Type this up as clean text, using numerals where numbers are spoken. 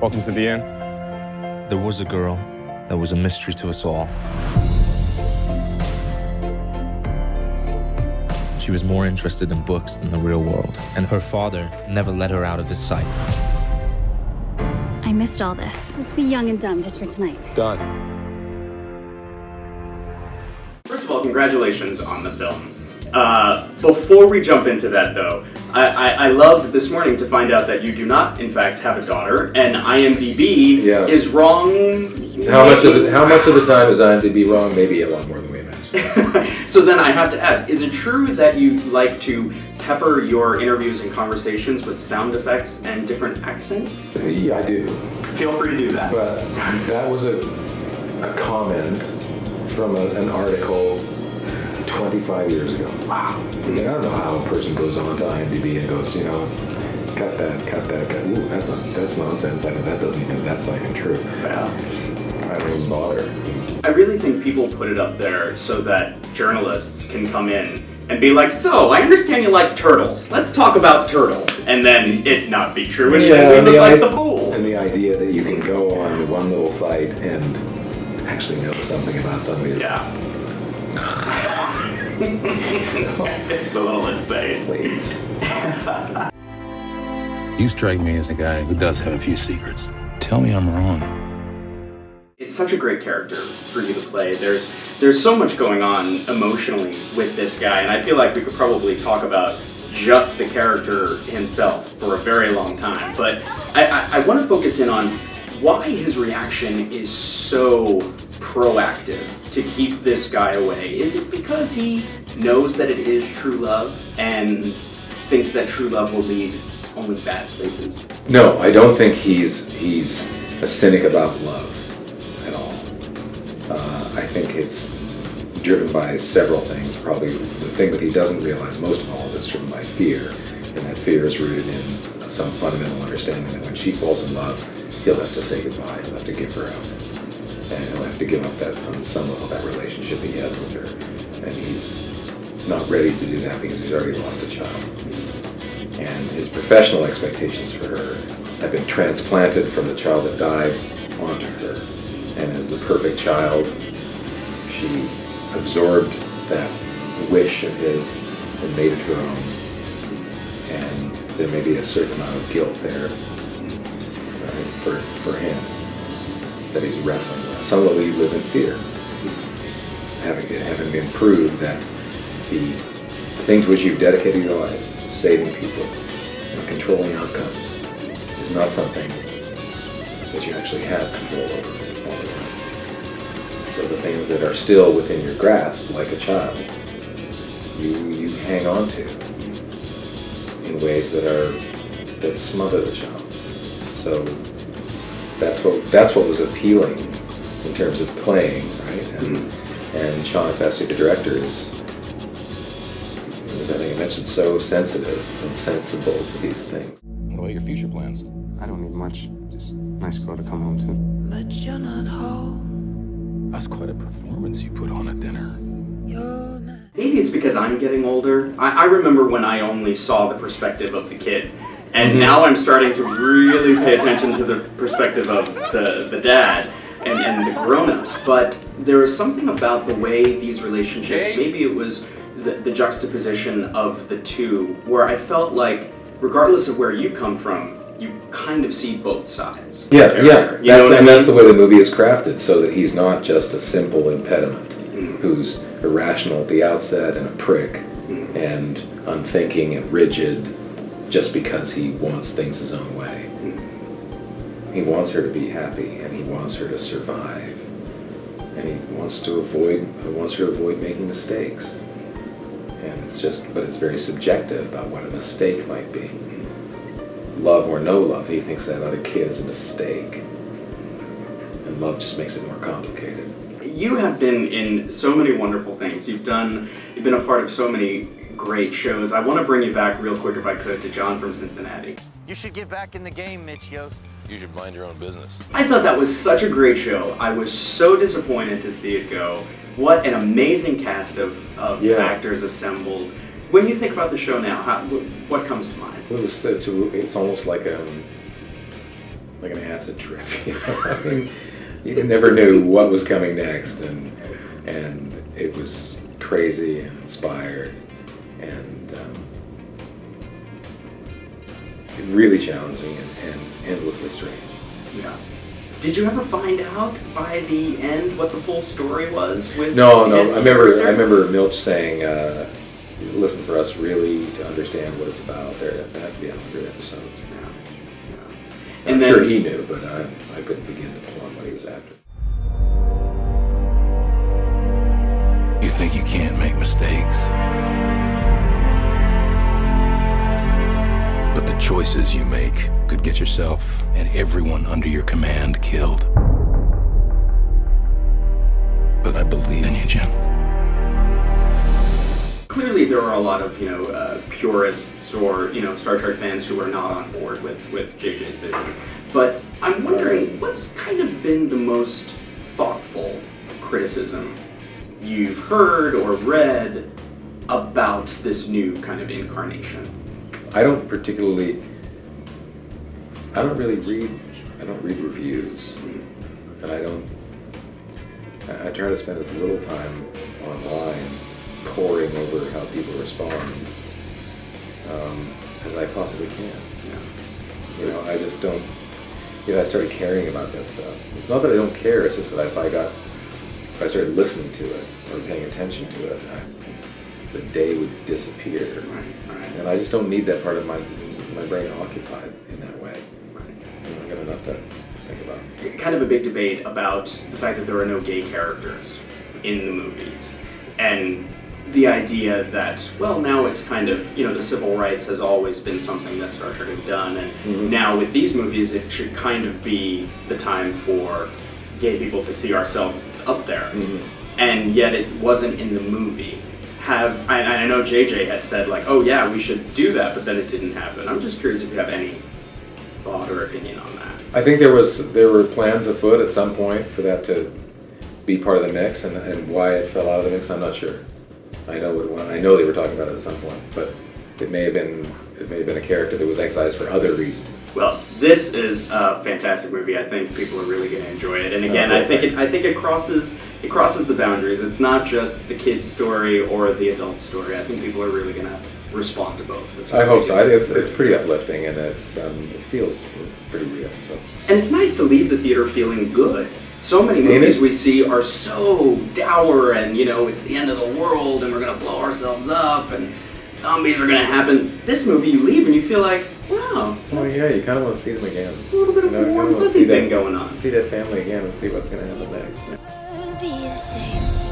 Welcome to the end. There was a girl that was a mystery to us all. She was more interested in books than the real world, and her father never let her out of his sight. I missed all this. Let's be young and dumb just for tonight. Done. First of all, congratulations on the film. Before we jump into that, though, I loved this morning to find out that you do not, in fact, have a daughter, and IMDb is wrong. How much of the time is IMDb wrong? Maybe a lot more than we imagine. So then I have to ask, is it true that you like to pepper your interviews and conversations with sound effects and different accents? Yeah, I do. Feel free to do that. But that was a comment from an article 25 years ago. Wow. I don't know how a person goes on to IMDb and goes, cut that. Ooh, that's nonsense. I know that's not even true. Yeah. I don't even bother. I really think people put it up there so that journalists can come in and be like, so, I understand you like turtles. Let's talk about turtles. And then it not be true and we look like the fool. And the idea that you can go on one little site and actually know something about somebody's... Yeah. It's a little insane. Please. You strike me as a guy who does have a few secrets. Tell me I'm wrong. It's such a great character for you to play. There's so much going on emotionally with this guy, and I feel like we could probably talk about just the character himself for a very long time. But I want to focus in on why his reaction is so proactive to keep this guy away. Is it because he knows that it is true love and thinks that true love will lead only bad places? No, I don't think he's a cynic about love at all. I think it's driven by several things. Probably the thing that he doesn't realize most of all is it's driven by fear, and that fear is rooted in some fundamental understanding that when she falls in love, he'll have to say goodbye, he'll have to give her up. And he'll have to give up that, on some level, that relationship he has with her. And he's not ready to do that because he's already lost a child. And his professional expectations for her have been transplanted from the child that died onto her. And as the perfect child, she absorbed that wish of his and made it her own. And there may be a certain amount of guilt there, right, for him, that he's wrestling with. Some of you live in fear, having been proved that the thing to which you've dedicated your life, saving people and controlling outcomes, is not something that you actually have control over all the time. So the things that are still within your grasp, like a child, you hang on to in ways that smother the child. So that's what was appealing in terms of playing, right? And Sean Festi, the director, is, as I think I mentioned, so sensitive and sensible to these things. What about your future plans? I don't need much. Just a nice girl to come home to. But you're not home. That's quite a performance you put on at dinner. You're mad. Maybe it's because I'm getting older. I remember when I only saw the perspective of the kid. And now I'm starting to really pay attention to the perspective of the dad and the grown-ups. But there is something about the way these relationships, maybe it was the juxtaposition of the two, where I felt like, regardless of where you come from, you kind of see both sides. Yeah. That's the way the movie is crafted, so that he's not just a simple impediment who's irrational at the outset and a prick and unthinking and rigid just because he wants things his own way. He wants her to be happy, and he wants her to survive, and he wants her to avoid making mistakes. And but it's very subjective about what a mistake might be. Love or no love, he thinks that other kid is a mistake. And love just makes it more complicated. You have been in so many wonderful things. You've been a part of so many great shows. I want to bring you back real quick, if I could, to John from Cincinnati. You should get back in the game, Mitch Yost. You should mind your own business. I thought that was such a great show. I was so disappointed to see it go. What an amazing cast of actors assembled. When you think about the show now, what comes to mind? It's almost like a like an acid trip. You know? I mean, you never knew what was coming next, and it was crazy and inspired, and really challenging and endlessly strange. Yeah. Did you ever find out by the end what the full story was with? No. his I character? remember Milch saying, "Listen, for us really to understand what it's about, there have to be 100 episodes." Yeah. I'm And then, sure he knew, but I couldn't begin to form what he was after. You think you can't make mistakes, but the choices you make could get yourself and everyone under your command killed. But I believe in you, Jim. clearly there are a lot of purists or Star Trek fans who are not on board with JJ's vision. But I'm wondering what's kind of been the most thoughtful criticism you've heard or read about this new kind of incarnation? I don't really read reviews, and I try to spend as little time online poring over how people respond as I possibly can. Yeah. I just don't. I started caring about that stuff. It's not that I don't care. It's just that if I started listening to it or paying attention to it, the day would disappear. Right. And I just don't need that part of my brain occupied in that way. I got enough to think about. Kind of a big debate about the fact that there are no gay characters in the movies, and the idea that, well, now it's kind of, the civil rights has always been something that Star Trek has done, and now with these movies it should kind of be the time for gay people to see ourselves up there. And yet it wasn't in the movie. I know JJ had said, like, oh yeah, we should do that, but then it didn't happen. I'm just curious if you have any thought or opinion on that. I think there were plans afoot at some point for that to be part of the mix, and why it fell out of the mix, I'm not sure. I know they were talking about it at some point, but it may have been a character that was excised for other reasons. Well, this is a fantastic movie. I think people are really going to enjoy it. And again, I think it crosses the boundaries. It's not just the kid's story or the adult story. I think people are really going to respond to both. I hope so. It's pretty uplifting, and it feels pretty real. So. And it's nice to leave the theater feeling good. So many movies we see are so dour, and it's the end of the world, and we're going to blow ourselves up, and zombies are going to happen. This movie, you leave and you feel like, wow. Oh yeah, you kind of want to see them again. It's a little bit of a warm, fuzzy thing going on. See that family again and see what's going to happen next. Be the same.